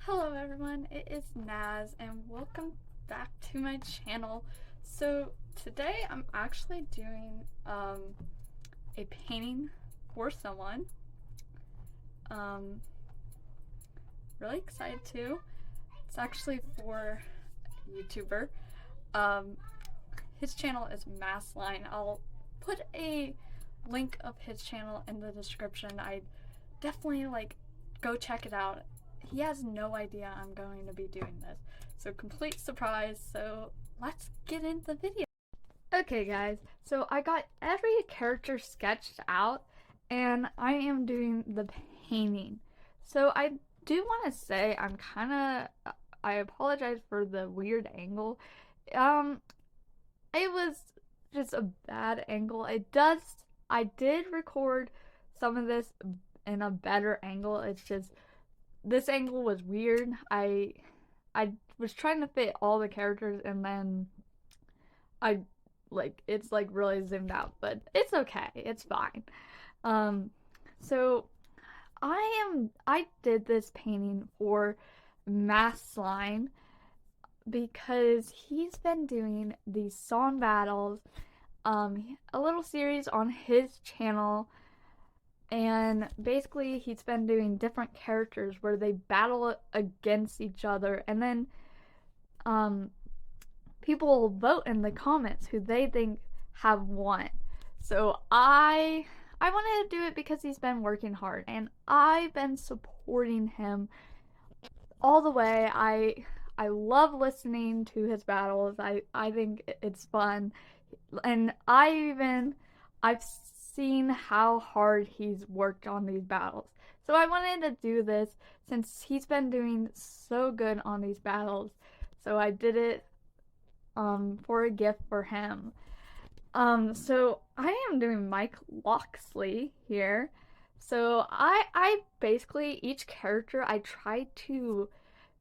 Hello everyone, it is Naz and welcome back to my channel. So today I'm actually doing a painting for someone. Really excited too. It's actually for a YouTuber. His channel is Masline. I'll put a link of his channel in the description. I definitely go check it out. He has no idea I'm going to be doing this. So complete surprise. So let's get into the video. Okay guys, so I got every character sketched out and I am doing the painting. So I do want to say I apologize for the weird angle. It was just a bad angle. I did record some of this in a better angle. It's just this angle was weird. I was trying to fit all the characters and then it's really zoomed out, but it's okay. It's fine. So I did this painting for Masline because he's been doing these song battles, a little series on his channel. And basically, he's been doing different characters where they battle against each other, and then people will vote in the comments who they think have won. So I wanted to do it because he's been working hard, and I've been supporting him all the way. I love listening to his battles. I think it's fun, and I've seen how hard he's worked on these battles. So I wanted to do this since he's been doing so good on these battles. So I did it for a gift for him. So I am doing Mike Loxley here. So I basically, each character I tried to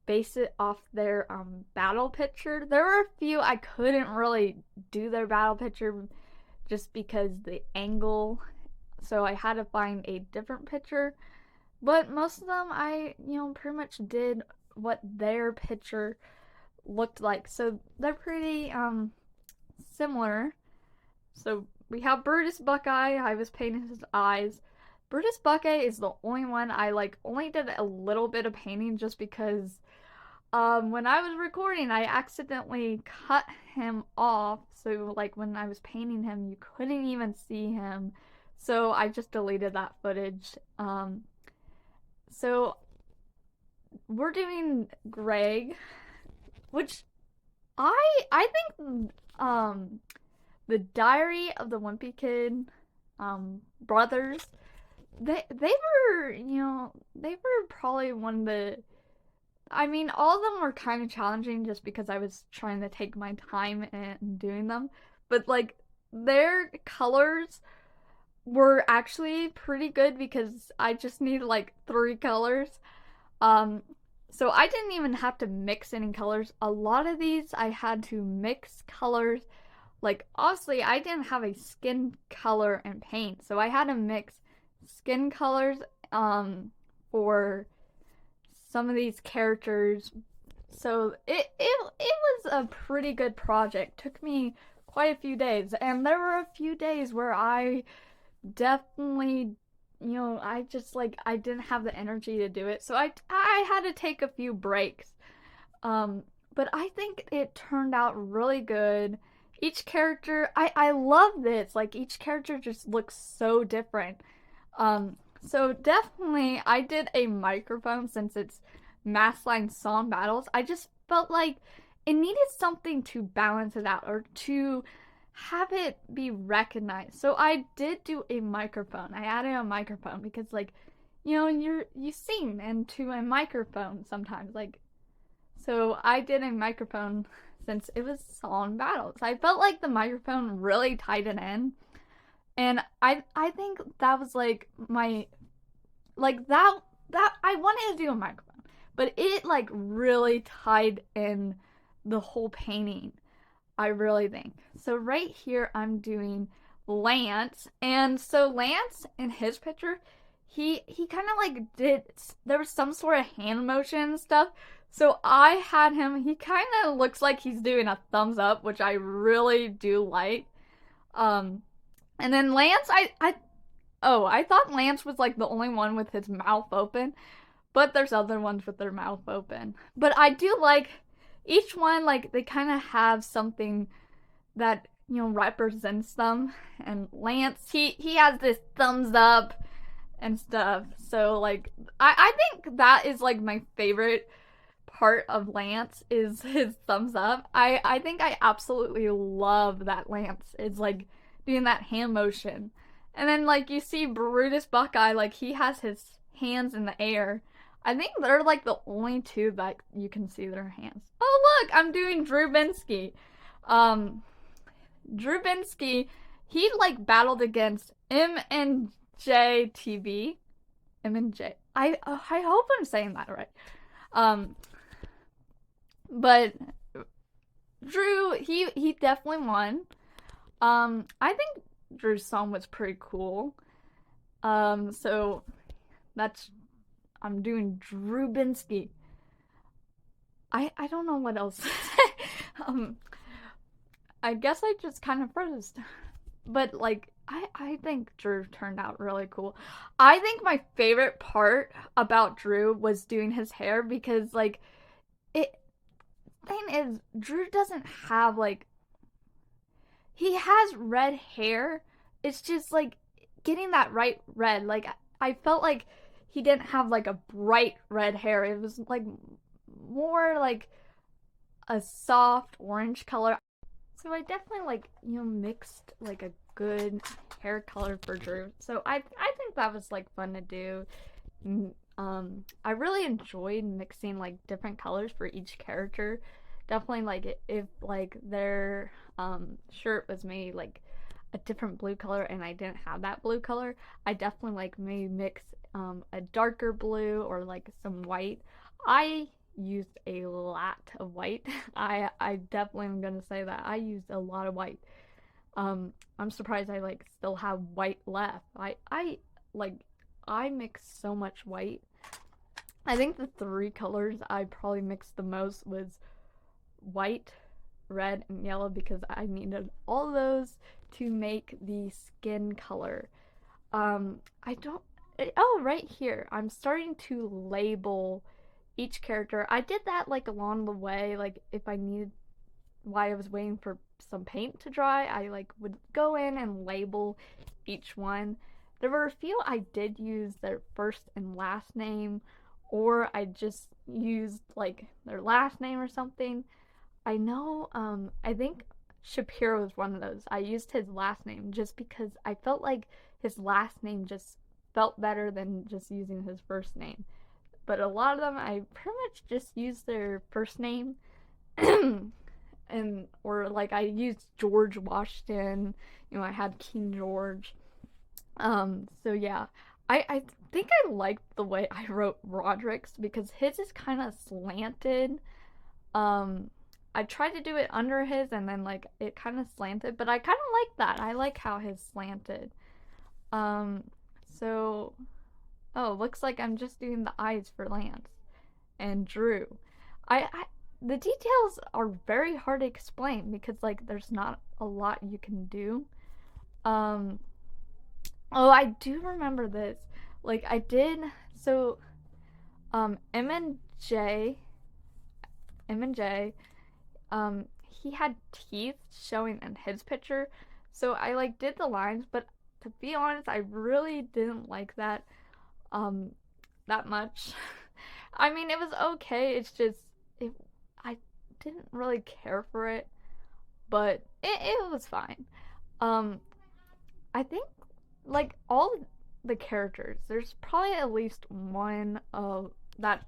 base it off their battle picture. There were a few I couldn't really do their battle picture just because the angle, so I had to find a different picture. But most of them I pretty much did what their picture looked like. So they're pretty similar. So we have Brutus Buckeye. I was painting his eyes. Brutus Buckeye is the only one I only did a little bit of painting just because when I was recording, I accidentally cut him off. So, when I was painting him, you couldn't even see him. So, I just deleted that footage. So, we're doing Greg, which I think, the Diary of the Wimpy Kid, brothers, they were probably one of the, all of them were kind of challenging just because I was trying to take my time in doing them. But, their colors were actually pretty good because I just needed, 3 colors. So I didn't even have to mix any colors. A lot of these I had to mix colors. Obviously, I didn't have a skin color and paint, so I had to mix skin colors, for some of these characters. So it was a pretty good project. Took me quite a few days, and there were a few days where I definitely, I just I didn't have the energy to do it. So I had to take a few breaks. But I think it turned out really good. Each character, I love this. Each character just looks so different. So definitely, I did a microphone since it's Masline song battles. I just felt like it needed something to balance it out or to have it be recognized. So I did do a microphone. I added a microphone because you sing into a microphone sometimes. So I did a microphone since it was song battles. I felt like the microphone really tied it in. And I think that was my that I wanted to do a microphone, but it really tied in the whole painting, I really think. So right here I'm doing Lance, and so Lance in his picture, he kind of like there was some sort of hand motion and stuff. So I had him, he kind of looks like he's doing a thumbs up, which I really do like. Um, and then Lance, I thought Lance was like the only one with his mouth open, but there's other ones with their mouth open. But I do like each one, like they kind of have something that represents them. And Lance, he has this thumbs up and stuff. So like I think that is like my favorite part of Lance is his thumbs up. I think I absolutely love that Lance is like doing that hand motion. And then like you see Brutus Buckeye, like he has his hands in the air. I think they're like the only two that you can see their hands. Oh look, I'm doing Drew Binsky. Um Drew Binsky, he like battled against M&J TV. M&J. I hope I'm saying that right. But Drew, he definitely won. I think Drew's song was pretty cool. So that's I'm doing Drew Binsky. I don't know what else. I guess I just kind of froze. But like I think Drew turned out really cool. I think my favorite part about Drew was doing his hair because like it thing is Drew doesn't have like he has red hair. It's just like getting that right red. Like I felt like he didn't have like a bright red hair. It was like more like a soft orange color. So I definitely like mixed like a good hair color for Drew. So I think that was like fun to do. I really enjoyed mixing like different colors for each character. Definitely like if like their shirt was made like a different blue color and I didn't have that blue color, I definitely like maybe mix a darker blue or like some white. I used a lot of white. I definitely am gonna say that I used a lot of white. I'm surprised I like still have white left. I mixed so much white. I think the three colors I probably mixed the most was white, red, and yellow because I needed all those to make the skin color. I don't. Oh, right here. I'm starting to label each character. I did that like along the way, like if I needed while I was waiting for some paint to dry, I like would go in and label each one. There were a few I did use their first and last name, or I just used like their last name or something. I know, I think Shapiro was one of those. I used his last name just because I felt like his last name just felt better than just using his first name. But a lot of them, I pretty much just used their first name. And or like I used George Washington, I had King George. So yeah. I think I liked the way I wrote Roderick's because his is kind of slanted. I tried to do it under his and then like it kind of slanted, but I kind of like that. I like how his slanted. So oh, looks like I'm just doing the eyes for Lance and Drew. I the details are very hard to explain because like there's not a lot you can do. Oh, I do remember this. Like I did so M and J he had teeth showing in his picture. So I like did the lines, but to be honest, I really didn't like that that much. I mean, it was okay. It's just I didn't really care for it, but it was fine. I think like all the characters, there's probably at least one of that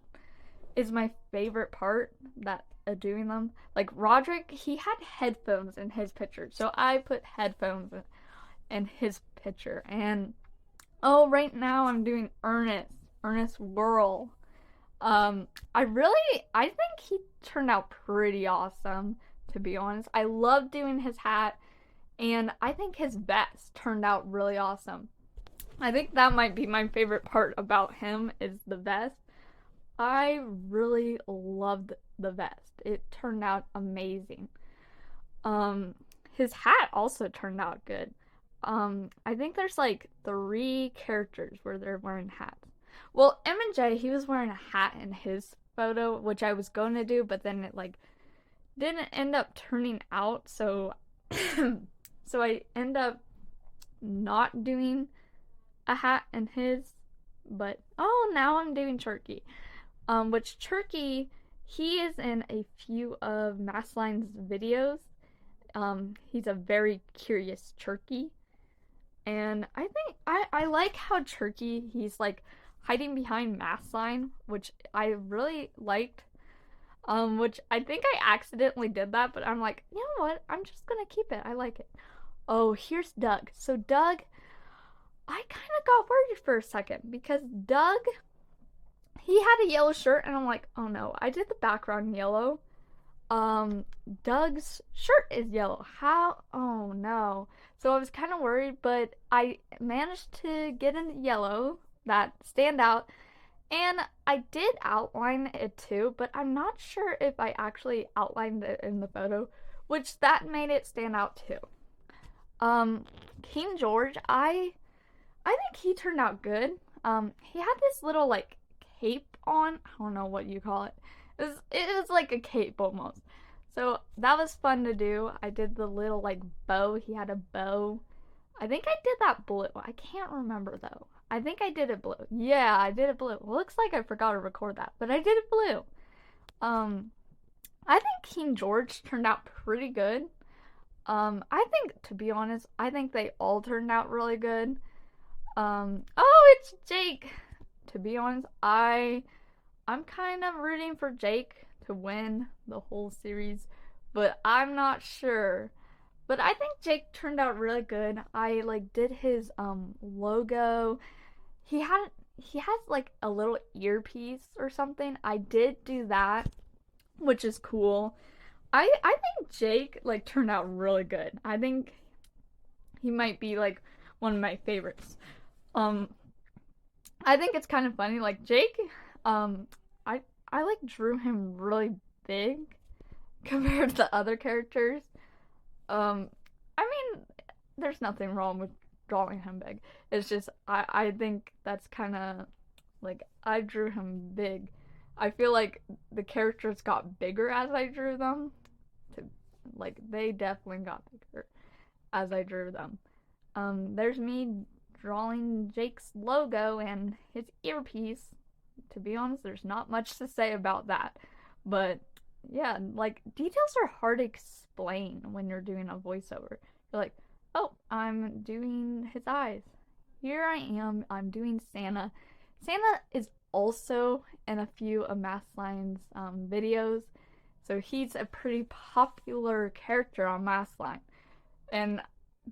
is my favorite part that doing them. Like Roderick, he had headphones in his picture, so I put headphones in his picture. And oh, right now I'm doing Ernest Whirl. I think he turned out pretty awesome, to be honest. I love doing his hat, and I think his vest turned out really awesome. I think that might be my favorite part about him is the vest. I really loved the vest. It turned out amazing. Um, his hat also turned out good. I think there's like 3 characters where they're wearing hats. Well, M&J, he was wearing a hat in his photo, which I was going to do, but then it like didn't end up turning out, so so I end up not doing a hat in his. But oh, now I'm doing Turkey. Which Turkey, he is in a few of Masline's videos. He's a very curious turkey. And I think I like how Turkey, he's like hiding behind Masline, which I really liked. Which I think I accidentally did that, but I'm like, you know what? I'm just gonna keep it. I like it. Oh, here's Doug. So Doug, I kind of got worried for a second because Doug, he had a yellow shirt, and I'm like, oh no, I did the background yellow. Doug's shirt is yellow. How? Oh no. So I was kind of worried, but I managed to get in yellow that stand out, and I did outline it too, but I'm not sure if I actually outlined it in the photo, which that made it stand out too. King George, I think he turned out good. He had this little like cape on. I don't know what you call it. It was like a cape almost. So that was fun to do. I did the little like bow. He had a bow. I think I did that blue. I can't remember though. I think I did it blue. Yeah, I did it blue. Looks like I forgot to record that, but I did it blue. I think King George turned out pretty good. I think, to be honest, I think they all turned out really good. Oh, it's Jake. To be honest, I'm kind of rooting for Jake to win the whole series, but I'm not sure. But I think Jake turned out really good. I like did his logo. He has like a little earpiece or something. I did do that, which is cool. I think Jake like turned out really good. I think he might be like one of my favorites. Um I think it's kind of funny like Jake I like drew him really big compared to the other characters. I mean, there's nothing wrong with drawing him big. It's just I think that's kind of like I drew him big. I feel like the characters got bigger as I drew them. To like they definitely got bigger as I drew them. There's me drawing Jake's logo and his earpiece. To be honest, there's not much to say about that. But yeah, like details are hard to explain when you're doing a voiceover. You're like, oh, I'm doing his eyes. Here I am, I'm doing Santa. Santa is also in a few of Masline's videos, so he's a pretty popular character on Masline. And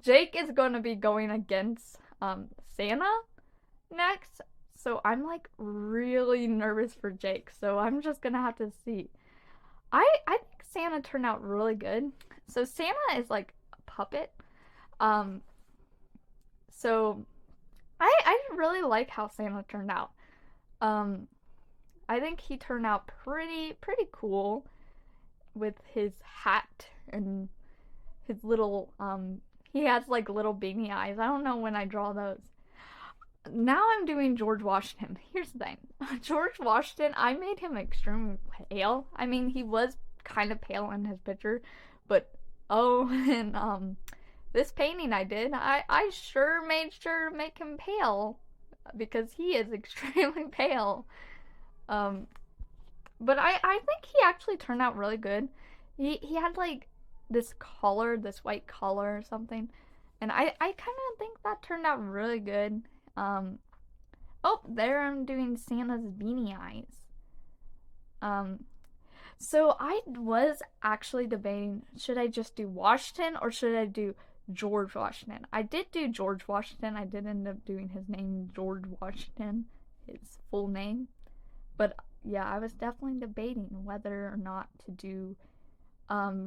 Jake is going to be going against Santa next, so I'm like really nervous for Jake, so I'm just gonna have to see. I think Santa turned out really good. So Santa is like a puppet. Um so I really like how Santa turned out. Um I think he turned out pretty cool with his hat and his little he has like little beanie eyes. I don't know when I draw those. Now I'm doing George Washington. Here's the thing. George Washington, I made him extremely pale. I mean, he was kind of pale in his picture, but oh, and this painting I did, I sure made sure to make him pale because he is extremely pale. But I think he actually turned out really good. He had like this collar, this white collar or something, and I kind of think that turned out really good. Oh, there I'm doing Santa's beanie eyes. So I was actually debating, should I just do Washington or should I do George Washington? I did do George Washington. I did end up doing his name George Washington, his full name. But yeah, I was definitely debating whether or not to do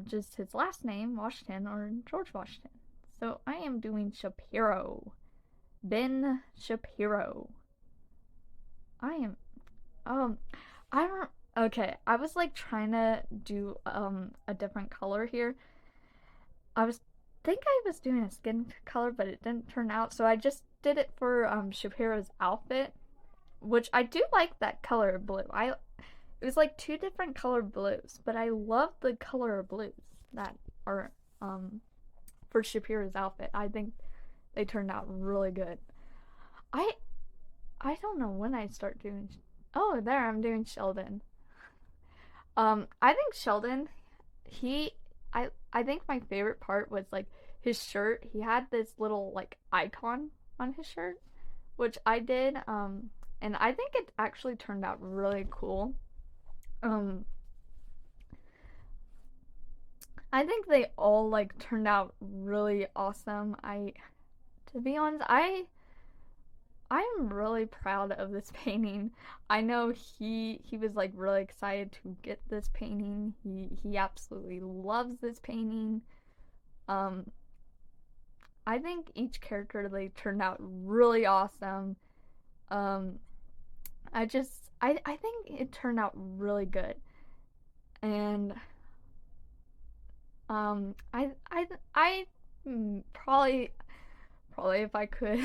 just his last name, Washington, or George Washington. So I am doing Shapiro. Ben Shapiro. I am um I don't okay, I was like trying to do a different color here. I was think I was doing a skin color, but it didn't turn out, so I just did it for Shapiro's outfit, which I do like that color blue. It was like two different color blues, but I love the color blues that are for Shapiro's outfit. I think they turned out really good. I I don't know when I start doing. Oh, there I'm doing Sheldon. I think Sheldon, he, I think my favorite part was like his shirt. He had this little like icon on his shirt, which I did. And I think it actually turned out really cool. Um, I think they all like turned out really awesome. To be honest, I'm really proud of this painting. I know he was like really excited to get this painting. He absolutely loves this painting. Um I think each character they turned out really awesome. Um I think it turned out really good. And probably if I could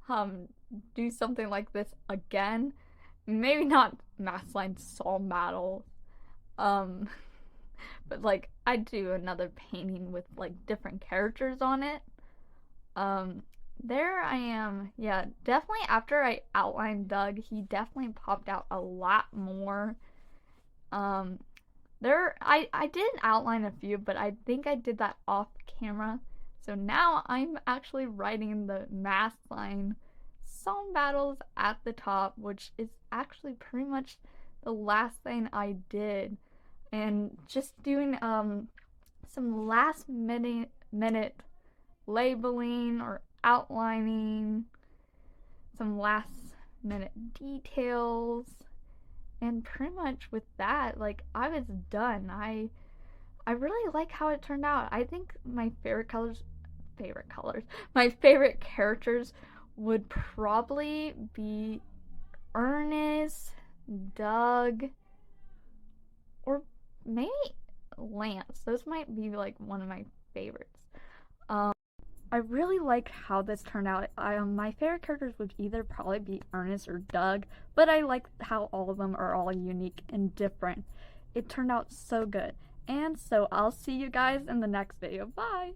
um do something like this again, maybe not Masline Song Battle, um but like I'd do another painting with like different characters on it. um there I am. Yeah, definitely after I outlined Doug, he definitely popped out a lot more. um I did outline a few, but I think I did that off camera. So now I'm actually writing the Masline Song Battles at the top, which is actually pretty much the last thing I did. And just doing some last minute labeling or outlining, some last minute details, and pretty much with that, like I was done. I really like how it turned out. I think my favorite colors, my favorite characters would probably be Ernest, Doug, or maybe Lance. Those might be like one of my favorites. Um, I really like how this turned out. My favorite characters would either probably be Ernest or Doug, but I like how all of them are all unique and different. It turned out so good. And so I'll see you guys in the next video. Bye!